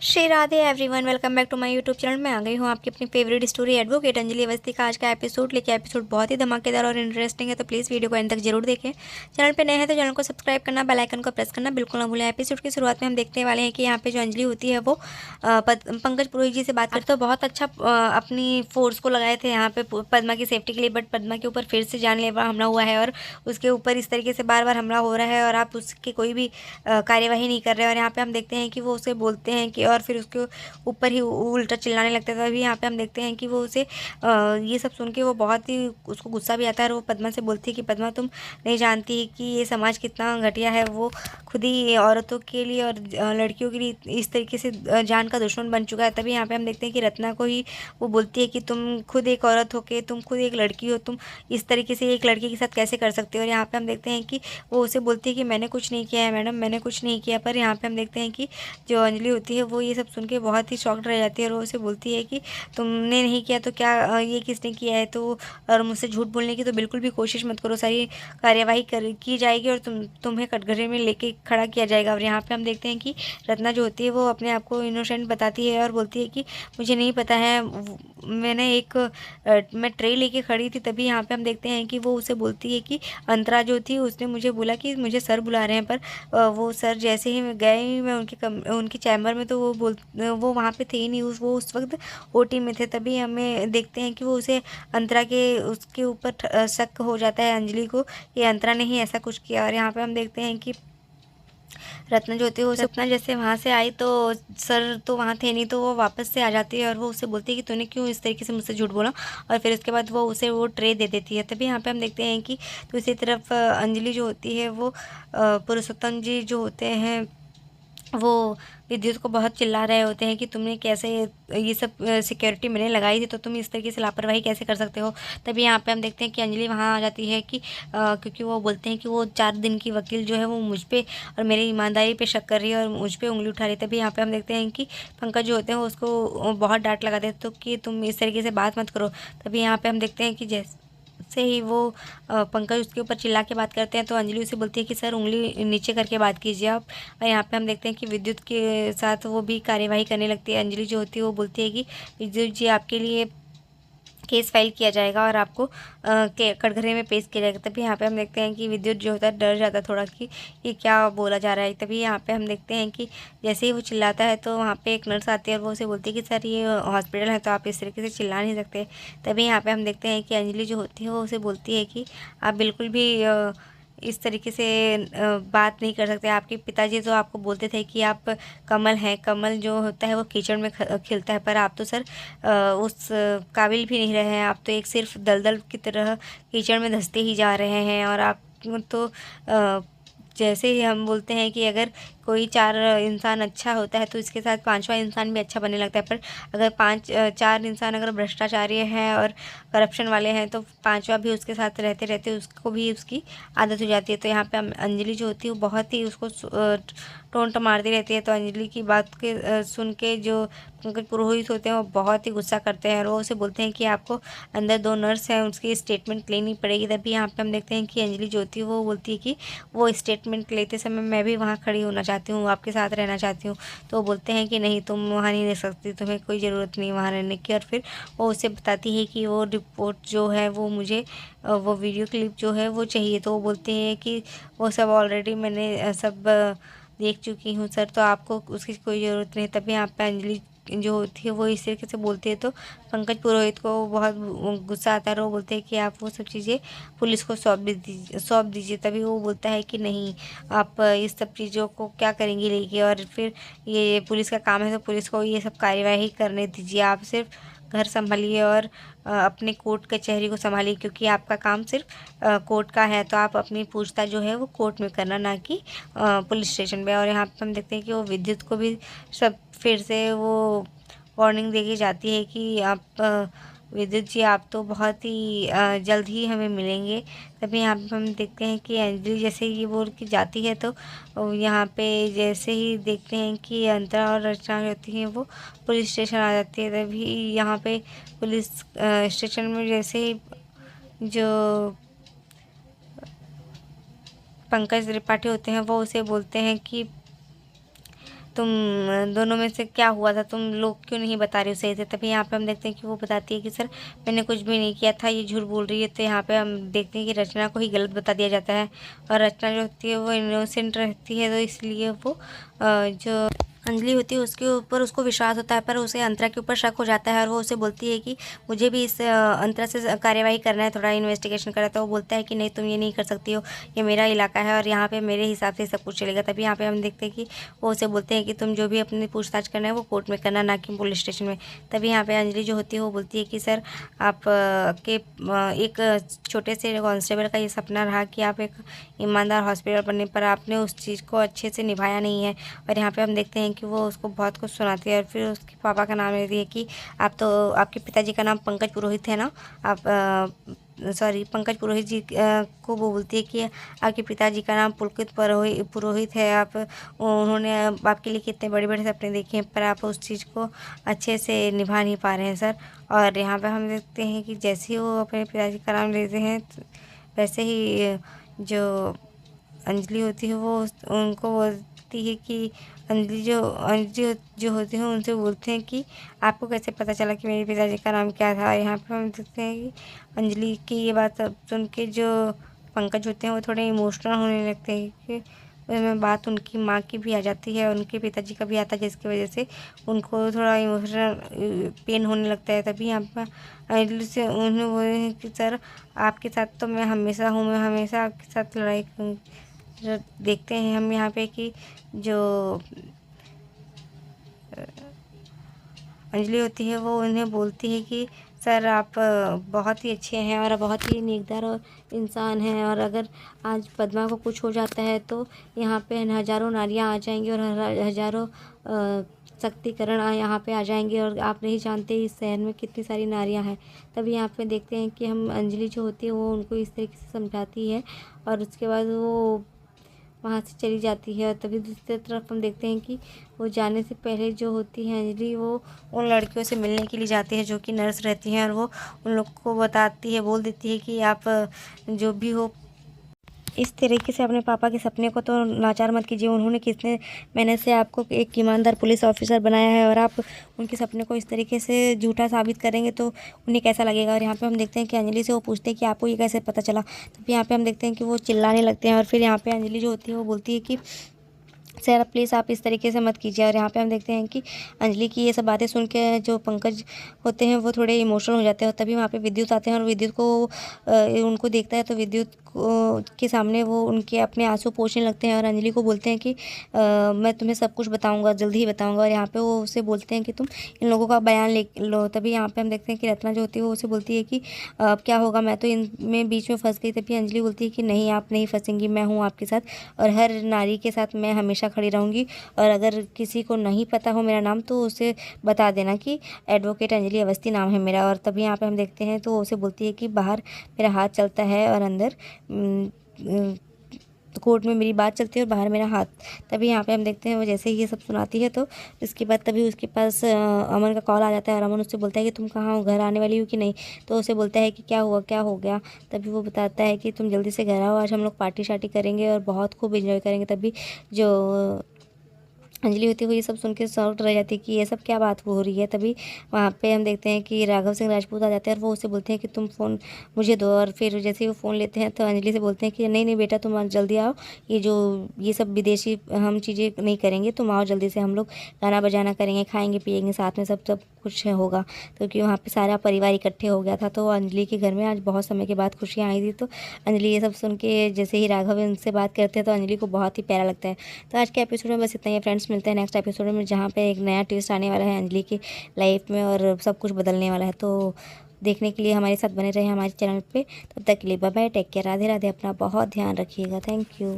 Shri Radhe everyone, welcome back to my YouTube channel. मैं आ गई हूँ आपकी अपनी favourite story advocate Anjali Awasthi का आज का एपिसोड लेके। एपिसोड बहुत ही धमाकेदार और इंटरेस्टिंग है, तो प्लीज़ वीडियो को एंड तक जरूर देखें। चैनल पे नए हैं तो चैनल को सब्सक्राइब करना, बेल आइकन को प्रेस करना बिल्कुल ना भूलें। एपिसोड की शुरुआत में हम देखने वाले हैं कि यहाँ पे जो अंजलि होती है वो पंकज पुरोहित जी से बात करते तो बहुत अच्छा अपनी फोर्स को लगाए थे यहाँ पे पद्मा की सेफ्टी के लिए, बट पद्मा के ऊपर फिर से जानलेवा हमला हुआ है और उसके ऊपर इस तरीके से बार बार हमला हो रहा है और आप उसकी कोई भी कार्यवाही नहीं कर रहे। और यहाँ पे हम देखते हैं कि वो उसे बोलते हैं कि, और फिर उसके ऊपर ही उल्टा चिल्लाने लगता है। तभी यहाँ पे हम देखते हैं कि वो उसे ये सब सुन के वो बहुत ही उसको गुस्सा भी आता है और वो पद्मा से बोलती है कि पद्मा, तुम नहीं जानती कि ये समाज कितना घटिया है। वो खुद ही औरतों के लिए और लड़कियों के लिए इस तरीके से जान का दुश्मन बन चुका है। तभी यहाँ पे हम देखते हैं कि रत्ना को ही वो बोलती है कि तुम खुद एक औरत हो के, तुम खुद एक लड़की हो, तुम इस तरीके से एक लड़की के साथ कैसे कर सकते हो। और यहाँ पे हम देखते हैं कि वो उसे बोलती है कि मैंने कुछ नहीं किया है मैडम, मैंने कुछ नहीं किया। पर यहाँ पे हम देखते हैं कि जो अंजलि होती है वो ये सब सुन के बहुत ही शॉक्ड रह जाती है और वो उसे बोलती है कि तुमने नहीं किया तो क्या ये किसने किया है। तो और मुझसे झूठ बोलने की तो बिल्कुल भी कोशिश मत करो, सारी कार्यवाही की जाएगी और तुम्हें कटघरे में लेके खड़ा किया जाएगा। और यहाँ पे हम देखते हैं कि रत्ना जो होती है वो अपने आप को इनोसेंट बताती है और बोलती है कि मुझे नहीं पता है, मैंने मैं ट्रे लेके खड़ी थी। तभी यहाँ पे हम देखते हैं कि वो उसे बोलती है कि अंतरा जो थी उसने मुझे बोला कि मुझे सर बुला रहे हैं। पर वो सर जैसे ही गए मैं उनकी चैम्बर में, तो वो वहाँ पे थे ही नहीं, वो उस वक्त ओटी में थे। तभी हमें देखते हैं कि वो उसे अंतरा के उसके ऊपर शक हो जाता है अंजलि को, कि अंतरा ने ही ऐसा कुछ किया। और यहाँ पे हम देखते हैं कि रत्ना जो होती है वो सपना जैसे वहाँ से आई तो सर तो वहाँ थे नहीं, तो वो वापस से आ जाती है और वो उससे बोलती है कि तूने क्यों इस तरीके से मुझसे झूठ बोला। और फिर उसके बाद वो उसे वो ट्रे दे देती है। तभी यहाँ पे हम देखते हैं कि दूसरी तरफ अंजलि जो होती है वो पुरुषोत्तम जी जो होते हैं वो विद्युत को बहुत चिल्ला रहे होते हैं कि तुमने कैसे ये सब सिक्योरिटी मैंने लगाई थी, तो तुम इस तरीके से लापरवाही कैसे कर सकते हो। तभी यहाँ पे हम देखते हैं कि अंजलि वहाँ आ जाती है कि क्योंकि वो बोलते हैं कि वो 4 दिन की वकील जो है वो मुझ पे और मेरी ईमानदारी पे शक कर रही है और मुझ पे उंगली उठा रही है। तभी यहाँ पे हम देखते हैं कि पंकज जो होते हैं उसको बहुत डांट लगाते हैं, तो कि तुम इस तरीके से बात मत करो। तभी यहाँ पे हम देखते हैं कि जैसे से ही वो पंकज उसके ऊपर चिल्ला के बात करते हैं, तो अंजलि उसे बोलती है कि सर उंगली नीचे करके बात कीजिए आप। और यहाँ पे हम देखते हैं कि विद्युत के साथ वो भी कार्यवाही करने लगती है। अंजलि जो होती है वो बोलती है कि विद्युत जी, आपके लिए केस फाइल किया जाएगा और आपको कटघरे में पेश किया जाएगा। तभी यहाँ पे हम देखते हैं कि विद्युत जो होता है डर जाता है थोड़ा कि ये क्या बोला जा रहा है। तभी यहाँ पे हम देखते हैं कि जैसे ही वो चिल्लाता है तो वहाँ पे एक नर्स आती है और वो उसे बोलती है कि सर ये हॉस्पिटल है तो आप इस तरीके से चिल्ला नहीं सकते। तभी यहाँ पे हम देखते हैं कि अंजलि जो होती है वो उसे बोलती है कि आप बिल्कुल भी इस तरीके से बात नहीं कर सकते। आपके पिताजी तो आपको बोलते थे कि आप कमल हैं, कमल जो होता है वो कीचड़ में खिलता है, पर आप तो सर उस काबिल भी नहीं रहे हैं। आप तो एक सिर्फ दलदल की तरह कीचड़ में धंसते ही जा रहे हैं। और आप तो जैसे ही हम बोलते हैं कि अगर कोई 4 इंसान अच्छा होता है तो इसके साथ 5वां इंसान भी अच्छा बनने लगता है, पर अगर 4 इंसान अगर भ्रष्टाचारी हैं और करप्शन वाले हैं तो 5वां भी उसके साथ रहते रहते उसको भी उसकी आदत हो जाती है। तो यहाँ पे अंजलि जो होती है वो बहुत ही उसको टोंट मारती रहती है। तो अंजलि की बात के सुन के जो पंकज पुरोहित होते हैं वो बहुत ही गुस्सा करते हैं और वो उसे बोलते हैं कि आपको अंदर 2 नर्स हैं, उसकी स्टेटमेंट लेनी पड़ेगी। तभी यहाँ पे हम देखते हैं कि अंजलि जो होती है वो बोलती है कि वो स्टेटमेंट लेते समय मैं भी वहाँ खड़ी होना चाहती हूँ, आपके साथ रहना चाहती हूँ। तो वो बोलते हैं कि नहीं, तुम वहाँ नहीं रह सकती, तुम्हें कोई ज़रूरत नहीं वहाँ रहने की। और फिर वो उसे बताती है कि वो रिपोर्ट जो है वो मुझे वो वीडियो क्लिप जो है वो चाहिए। तो वो बोलते हैं कि वो सब ऑलरेडी मैंने सब देख चुकी हूँ सर, तो आपको उसकी कोई ज़रूरत नहीं। तभी यहाँ पे अंजलि जो होती है वो इस तरीके से बोलती है तो पंकज पुरोहित को बहुत गुस्सा आता है और वो बोलते हैं कि आप वो सब चीज़ें पुलिस को सौंप दीजिए। तभी वो बोलता है कि नहीं, आप इस सब चीज़ों को क्या करेंगी लेके, और फिर ये पुलिस का काम है तो पुलिस को ये सब कार्यवाही करने दीजिए। आप सिर्फ घर संभालिए और अपने कोर्ट कचहरी को संभालिए, क्योंकि आपका काम सिर्फ कोर्ट का है। तो आप अपनी पूछताछ जो है वो कोर्ट में करना, ना कि पुलिस स्टेशन पे। और यहाँ पे हम देखते हैं कि वो विद्युत को भी सब फिर से वो वार्निंग देके जाती है कि आप विद्युत जी, आप तो बहुत ही जल्द ही हमें मिलेंगे। तभी यहाँ पे हम देखते हैं कि अंजलि जैसे ये बोल के जाती है तो यहाँ पे जैसे ही देखते हैं कि अंतरा और रचना रहती हैं वो पुलिस स्टेशन आ जाती है। तभी यहाँ पे पुलिस स्टेशन में जैसे ही जो पंकज त्रिपाठी होते हैं वो उसे बोलते हैं कि तुम दोनों में से क्या हुआ था, तुम लोग क्यों नहीं बता रहे हो सही से। तभी यहाँ पे हम देखते हैं कि वो बताती है कि सर मैंने कुछ भी नहीं किया था, ये झूठ बोल रही है। तो यहाँ पे हम देखते हैं कि रचना को ही गलत बता दिया जाता है और रचना जो होती है वो इनोसेंट रहती है, तो इसलिए वो जो अंजलि होती है उसके ऊपर उसको विश्वास होता है, पर उसे अंतरा के ऊपर शक हो जाता है और वो उसे बोलती है कि मुझे भी इस अंतरा से कार्यवाही करना है, थोड़ा इन्वेस्टिगेशन करना है। तो वो बोलता है कि नहीं, तुम ये नहीं कर सकती हो, ये मेरा इलाका है और यहाँ पे मेरे हिसाब से सब कुछ चलेगा। तभी यहाँ पे हम देखते हैं कि वो उसे बोलते हैं कि तुम जो भी अपनी पूछताछ करना है वो कोर्ट में करना, ना कि पुलिस स्टेशन में। तभी यहाँ पे अंजलि जो होती है वो बोलती है कि सर आप के एक छोटे से कांस्टेबल का ये सपना रहा कि आप एक ईमानदार हॉस्पिटल बनने, पर आपने उस चीज़ को अच्छे से निभाया नहीं है। और यहाँ पे हम देखते हैं कि वो उसको बहुत कुछ सुनाती है और फिर उसके पापा का नाम लेती है कि आप तो, आपके पिताजी का नाम पंकज पुरोहित है ना, आप सॉरी पंकज पुरोहित जी को वो बोलती है कि आपके पिताजी का नाम पुलकित पुरोहित है, आप उन्होंने आपके लिए कितने बड़े बड़े सपने देखे हैं, पर आप उस चीज़ को अच्छे से निभा नहीं पा रहे हैं सर। और यहाँ पे हम देखते हैं कि जैसे ही वो अपने पिताजी का नाम लेते हैं वैसे ही जो अंजलि होती है वो उनको बोलती है कि अंजलि जो होती है उनसे बोलते हैं कि आपको कैसे पता चला कि मेरे पिताजी का नाम क्या था। यहाँ पे हम देखते हैं कि अंजलि की ये बात सुन के जो पंकज होते हैं वो थोड़े इमोशनल होने लगते हैं कि उसमें बात उनकी माँ की भी आ जाती है और उनके पिताजी का भी आता है, जिसकी वजह से उनको थोड़ा इमोशनल पेन होने लगता है। तभी यहाँ पर अंजलि से उन्हें बोले हैं कि सर आपके साथ तो मैं हमेशा हूँ, मैं हमेशा आपके साथ लड़ाई करूँगी। देखते हैं हम यहाँ पे कि जो अंजलि होती है वो उन्हें बोलती है कि सर आप बहुत ही अच्छे हैं और बहुत ही नेकदार इंसान हैं, और अगर आज पद्मा को कुछ हो जाता है तो यहाँ पे हज़ारों नारियाँ आ जाएंगी और हज़ारों शक्तिकरण यहाँ पे आ जाएंगे और आप नहीं जानते इस शहर में कितनी सारी नारियाँ हैं। तभी यहाँ पे देखते हैं कि हम अंजलि जो होती है वो उनको इस तरीके से समझाती है और उसके बाद वो वहाँ से चली जाती है। और तभी दूसरी तरफ हम देखते हैं कि वो जाने से पहले जो होती है अंजलि वो उन लड़कियों से मिलने के लिए जाती है जो कि नर्स रहती हैं और वो उन लोग को बताती है, बोल देती है कि आप जो भी हो इस तरीके से अपने पापा के सपने को तो नाचार मत कीजिए। उन्होंने कितने मेहनत से आपको एक ईमानदार पुलिस ऑफिसर बनाया है और आप उनके सपने को इस तरीके से झूठा साबित करेंगे तो उन्हें कैसा लगेगा। और यहाँ पे हम देखते हैं कि अंजलि से वो पूछते हैं कि आपको ये कैसे पता चला। तब यहाँ पे हम देखते हैं कि वो चिल्लाने लगते हैं और फिर यहाँ पे अंजलि जो होती है वो बोलती है कि सर प्लीज़ आप इस तरीके से मत कीजिए। और यहाँ पे हम देखते हैं कि अंजलि की ये सब बातें सुन के जो पंकज होते हैं वो थोड़े इमोशनल हो जाते हैं। और तभी वहाँ पे विद्युत आते हैं और विद्युत को उनको देखता है तो विद्युत के सामने वो उनके अपने आंसू पोंछने लगते हैं और अंजलि को बोलते हैं कि मैं तुम्हें सब कुछ बताऊँगा, जल्दी ही बताऊँगा। और यहाँ पे वो उसे बोलते हैं कि तुम इन लोगों का बयान ले लो। तभी यहाँ पे हम देखते हैं कि रत्ना जो होती है वो उसे बोलती है कि अब क्या होगा, मैं तो इनमें बीच में फंस गई। तभी अंजलि बोलती है कि नहीं आप नहीं फंसेंगी, मैं हूँ आपके साथ और हर नारी के साथ मैं हमेशा खड़ी रहूँगी। और अगर किसी को नहीं पता हो मेरा नाम तो उसे बता देना कि एडवोकेट अंजलि अवस्थी नाम है मेरा। और तभी यहाँ पे हम देखते हैं तो उसे बोलती है कि बाहर मेरा हाथ चलता है और अंदर कोर्ट में मेरी बात चलती है और बाहर मेरा हाथ। तभी यहाँ पे हम देखते हैं वो जैसे ही ये सब सुनाती है तो इसके बाद तभी उसके पास अमन का कॉल आ जाता है और अमन उससे बोलता है कि तुम कहाँ हो, घर आने वाली हो कि नहीं। तो उसे बोलता है कि क्या हुआ, क्या हो गया। तभी वो बताता है कि तुम जल्दी से घर आओ, आज हम लोग पार्टी शार्टी करेंगे और बहुत खूब इंजॉय करेंगे। तभी जो अंजलि होती हुई ये सब सुन के शॉक्ड रह जाती है कि ये सब क्या बात हो रही है। तभी वहाँ पे हम देखते हैं कि राघव सिंह राजपूत आ जाते हैं और वो उसे बोलते हैं कि तुम फ़ोन मुझे दो। और फिर जैसे ही वो फ़ोन लेते हैं तो अंजलि से बोलते हैं कि नहीं नहीं बेटा तुम जल्दी आओ, ये सब विदेशी हम चीज़ें नहीं करेंगे, तुम आओ जल्दी से, हम लोग गाना बजाना करेंगे, खाएँगे पिएंगे साथ में, सब कुछ होगा। क्योंकि वहाँ पे सारा परिवार इकट्ठे हो गया था तो अंजलि के घर में आज बहुत समय के बाद खुशियाँ आई थी। तो अंजलि ये सब सुन के जैसे ही राघव उनसे बात करते हैं तो अंजलि को बहुत ही प्यारा लगता है। तो आज के एपिसोड में बस इतना ही फ्रेंड्स, मिलते हैं नेक्स्ट एपिसोड में जहाँ पे एक नया ट्विस्ट आने वाला है अंजलि की लाइफ में और सब कुछ बदलने वाला है। तो देखने के लिए हमारे साथ बने रहे हमारे चैनल पे। तब तक के लिए bye bye, take care, Radhe Radhe, अपना बहुत ध्यान रखिएगा। Thank you.